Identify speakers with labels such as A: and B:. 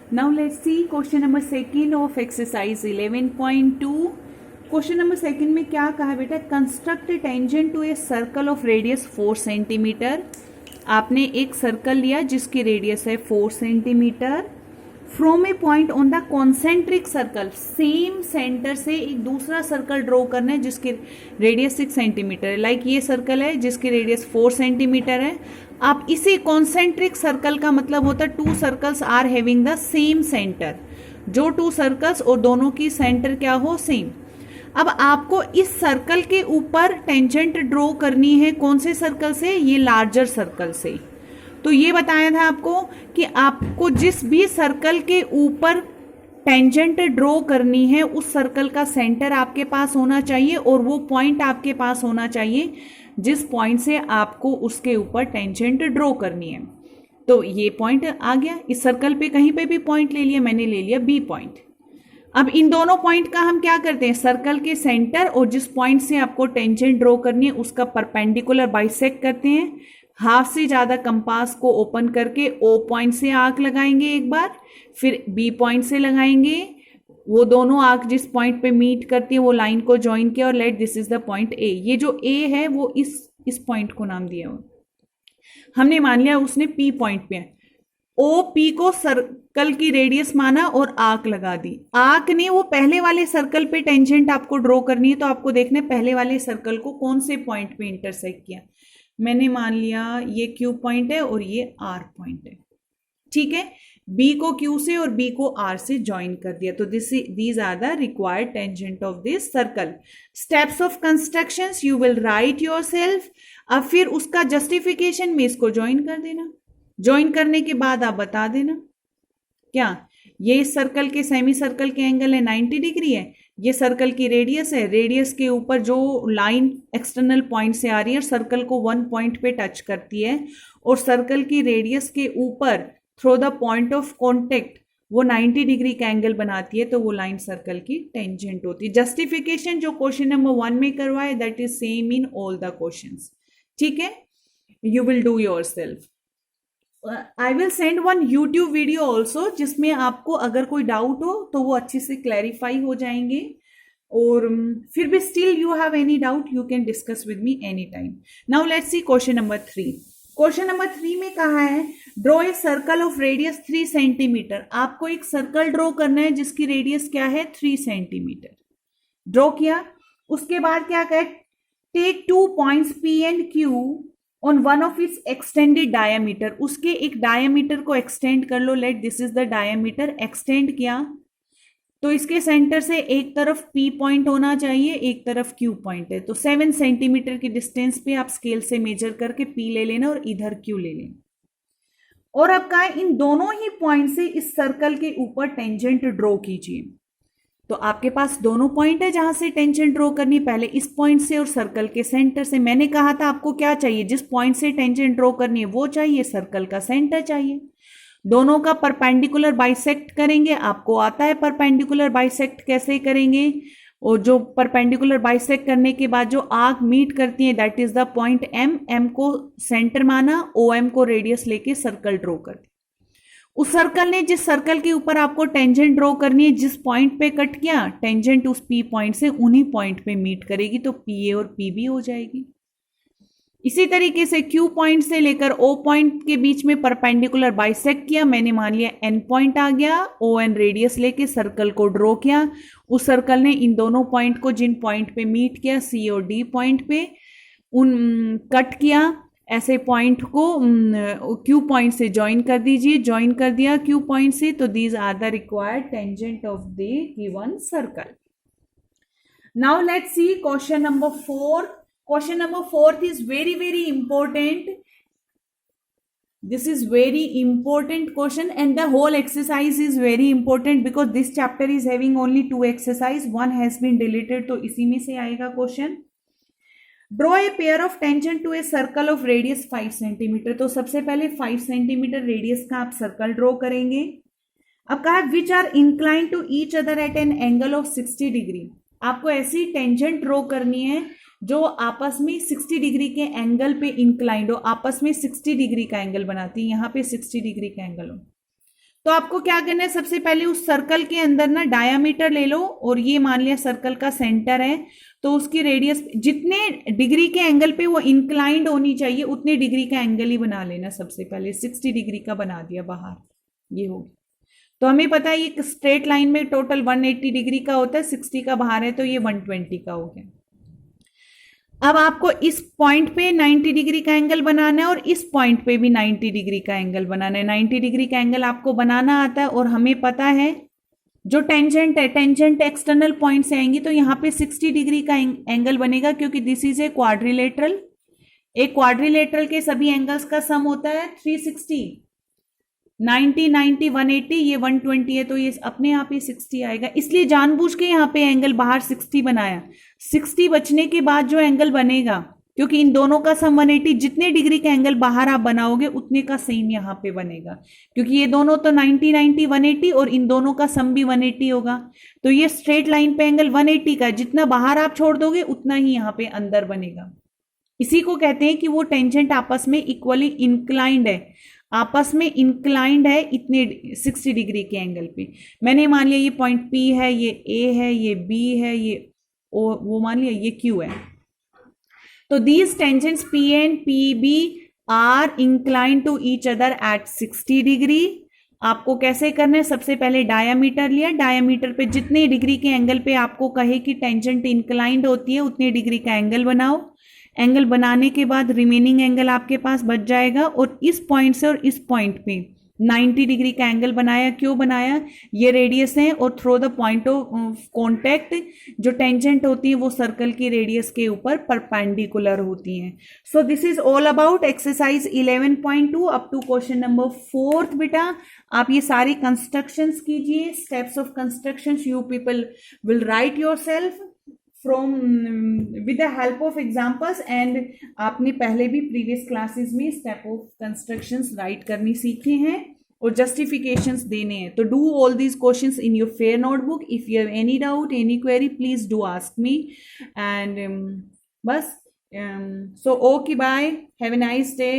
A: Now let's see question number second of exercise 11.2. Question number second में क्या कहा है बेटा, construct tangent to a circle of radius 4 centimetre. आपने एक सर्कल लिया जिसकी रेडियस है 4 centimetre from a point on the concentric circle. Same centre से एक दूसरा सर्कल ड्रॉ करना है जिसकी रेडियस 6 सेंटीमीटर है। लाइक ये सर्कल है जिसकी रेडियस 4 सेंटीमीटर है। आप इसी कॉन्सेंट्रिक सर्कल का मतलब होता है 2 circles are having the same centre. जो 2 सर्कल्स और दोनों की सेंटर क्या हो, सेम। अब आपको इस सर्कल के ऊपर टेंजेंट ड्रॉ करनी है। कौन से सर्कल से? ये लार्जर सर्कल से। तो ये बताया था आपको कि आपको जिस भी सर्कल के ऊपर टेंजेंट ड्रॉ करनी है उस सर्कल का सेंटर आपके पास होना चाहिए और वो पॉइंट आपके पास होना चाहिए जिस पॉइंट से आपको उसके ऊपर टेंजेंट ड्रॉ करनी है। तो ये पॉइंट आ गया। इस सर्कल पे कहीं पे भी पॉइंट ले लिया, मैंने ले लिया बी पॉइंट। अब इन दोनों पॉइंट का हम क्या करते हैं, सर्कल के सेंटर और जिस पॉइंट से आपको टेंजेंट ड्रॉ करनी है उसका परपेंडिकुलर बाइसेक्ट करते हैं। हाफ से ज्यादा कंपास को ओपन करके ओ पॉइंट से आर्क लगाएंगे एक बार, फिर बी पॉइंट से लगाएंगे। वो दोनों आर्क जिस पॉइंट पे मीट करती है वो लाइन को ज्वाइन किया और late this is the point A. ये जो ए है वो इस पॉइंट को नाम दिया हुआ, हमने मान लिया उसने पी पॉइंट पे है। ओ पी को सर्कल की रेडियस माना और आर्क लगा दी। आर्क ने वो पहले वाले सर्कल पे टेंजेंट आपको ड्रॉ करनी है, तो आपको देखना है पहले वाले सर्कल को कौन से पॉइंट पे इंटरसेक्ट किया। मैंने मान लिया ये क्यू पॉइंट है और ये आर पॉइंट है, ठीक है। बी को क्यू से और बी को आर से ज्वाइन कर दिया। तो these are the required tangent of this circle. Steps of constructions you will write yourself. अब फिर उसका जस्टिफिकेशन में इसको ज्वाइन कर देना। ज्वाइन करने के बाद आप बता देना क्या ये सर्कल के सेमी सर्कल के एंगल है 90 डिग्री है। ये सर्कल की रेडियस है। रेडियस के ऊपर जो लाइन एक्सटर्नल पॉइंट से आ रही है सर्कल को 1 पॉइंट पे टच करती है और सर्कल की रेडियस के ऊपर through the point of contact वो 90 डिग्री का एंगल बनाती है, तो वो लाइन सर्कल की टेंजेंट होती है। जस्टिफिकेशन जो क्वेश्चन नंबर 1 में करवाए that is same in all the questions, ठीक है। You will do yourself. I will send one YouTube video also जिसमें आपको अगर कोई डाउट हो तो वो अच्छे से क्लैरिफाई हो जाएंगे। और फिर भी still you have any doubt you can discuss with me any time. Now let's see question number 3। Question number 3 में कहा है draw a circle of radius 3 centimetre. आपको एक सर्कल ड्रॉ करना है जिसकी रेडियस क्या है 3 सेंटीमीटर। ड्रॉ किया, उसके बाद क्या कहे, take 2 points P and Q on one of its extended diameter. उसके एक डायमीटर को एक्सटेंड कर लो। Let this is the diameter. Extend किया तो इसके सेंटर से एक तरफ पी पॉइंट होना चाहिए, एक तरफ क्यू पॉइंट है। तो 7 सेंटीमीटर की डिस्टेंस पे आप स्केल से मेजर करके पी ले लेना और इधर क्यू ले लेना। और अब कहा इन दोनों ही पॉइंट से इस सर्कल के ऊपर टेंजेंट ड्रॉ कीजिए। तो आपके पास दोनों पॉइंट है जहां से टेंजेंट ड्रॉ करनी, पहले इस पॉइंट से और सर्कल के सेंटर से। मैंने कहा था आपको क्या चाहिए, जिस पॉइंट से टेंजेंट ड्रॉ करनी है वो चाहिए, सर्कल का सेंटर चाहिए। दोनों का परपेंडिकुलर बाइसेक्ट करेंगे। आपको आता है परपेंडिकुलर बाइसेक्ट कैसे करेंगे, और जो परपेंडिकुलर बाइसेक्ट करने के बाद जो आर्क मीट करती है that is the point M. M को सेंटर माना, ओ एम को रेडियस लेके सर्कल ड्रॉ कर दी। उस सर्कल ने जिस सर्कल के ऊपर आपको टेंजेंट ड्रॉ करनी है जिस पॉइंट पे कट किया, टेंजेंट उस पी पॉइंट से उन्हीं पॉइंट पे मीट करेगी, तो पी ए और पी बी हो जाएगी। इसी तरीके से क्यू पॉइंट से लेकर ओ पॉइंट के बीच में परपेंडिकुलर बाइसेक्ट किया। मैंने मान लिया एन पॉइंट आ गया, ओ एन रेडियस लेके सर्कल को ड्रॉ किया। उस सर्कल ने इन दोनों पॉइंट को जिन पॉइंट पे मीट किया सी और डी पॉइंट पे उन कट किया। ऐसे पॉइंट को क्यू पॉइंट से ज्वाइन कर दीजिए। ज्वाइन कर दिया क्यू पॉइंट से, तो these are the required tangent of the given circle. Now let's see question number 4। Question number 4 is very important. This is very important question and the whole exercise is very important because this chapter is having only 2 exercise. One has been deleted, तो इसी में से आएगा question. Draw a pair of tangent to a circle of radius 5 centimetre. तो सबसे पहले 5 centimetre radius का आप सर्कल ड्रॉ करेंगे। अब कहा which are incline to each other at an angle of 60 degree. आपको ऐसी टेंजेंट ड्रॉ करनी है जो आपस में 60 डिग्री के एंगल पे इंक्लाइंड हो, आपस में 60 डिग्री का एंगल बनाती है। यहां पे 60 डिग्री का एंगल हो तो आपको क्या करना है, सबसे पहले उस सर्कल के अंदर ना डायामीटर ले लो, और ये मान लिया सर्कल का सेंटर है, तो उसकी रेडियस जितने डिग्री के एंगल पे वो इंक्लाइंड होनी चाहिए उतने डिग्री का एंगल ही बना लेना। सबसे पहले 60 डिग्री का बना दिया बाहर, ये हो गया। तो हमें पता है ये स्ट्रेट लाइन में टोटल 180 डिग्री का होता है, 60 का बाहर है तो ये 120 का हो गया। अब आपको इस पॉइंट पे 90 डिग्री का एंगल बनाना है और इस पॉइंट पे भी 90 डिग्री का एंगल बनाना है। 90 डिग्री का एंगल आपको बनाना आता है, और हमें पता है जो टेंजेंट है, टेंजेंट एक्सटर्नल पॉइंट से आएंगी, तो यहाँ पे 60 डिग्री का एंगल बनेगा, क्योंकि दिस इज ए क्वाड्रिलेटरल। एक क्वाड्रिलेटरल के सभी एंगल्स का सम होता है 360। 90 90 180, ये 120 है, तो ये अपने आप ही 60 आएगा। इसलिए जानबूझ के यहाँ पे एंगल बाहर 60 बनाया। 60 बचने के बाद जो एंगल बनेगा, क्योंकि इन दोनों का सम 180, जितने डिग्री का एंगल बाहर आप बनाओगे उतने का सेम यहाँ पे बनेगा, क्योंकि ये दोनों तो 90 90 180 और इन दोनों का सम भी 180 होगा। तो ये स्ट्रेट लाइन पे एंगल 180 का, जितना बाहर आप छोड़ दोगे उतना ही यहाँ पे अंदर बनेगा। इसी को कहते हैं कि वो टेंजेंट आपस में इक्वली इंक्लाइंड है, आपस में इंक्लाइंड है इतने 60 डिग्री के एंगल पे। मैंने मान लिया ये पॉइंट P है, ये A है, ये B है, ये वो मान लिया ये Q है। तो these tangents P and PB are inclined to each other at 60 degree. आपको कैसे करना है, सबसे पहले डायामीटर लिया, डायामीटर पे जितने डिग्री के एंगल पे आपको कहे कि टेंजेंट इंक्लाइंड होती है उतने डिग्री का एंगल बनाओ। एंगल बनाने के बाद रिमेनिंग एंगल आपके पास बच जाएगा, और इस पॉइंट से और इस पॉइंट पे 90 डिग्री का एंगल बनाया। क्यों बनाया, ये रेडियस है, और through the point of contact जो टेंजेंट होती है वो सर्कल की रेडियस के ऊपर परपेंडिकुलर होती हैं। So this is all about exercise 11.2 up to question number 4। बेटा आप ये सारी कंस्ट्रक्शंस कीजिए, steps of constructions you people will write yourself from with the help of examples. And आपने पहले भी प्रीवियस क्लासेस में स्टेप ऑफ कंस्ट्रक्शंस राइट करनी सीखे हैं और जस्टिफिकेशंस देने हैं। तो do all these questions in your fair notebook. If you have any doubt, any query, please do ask me. And बस, so okay, bye, have a nice day.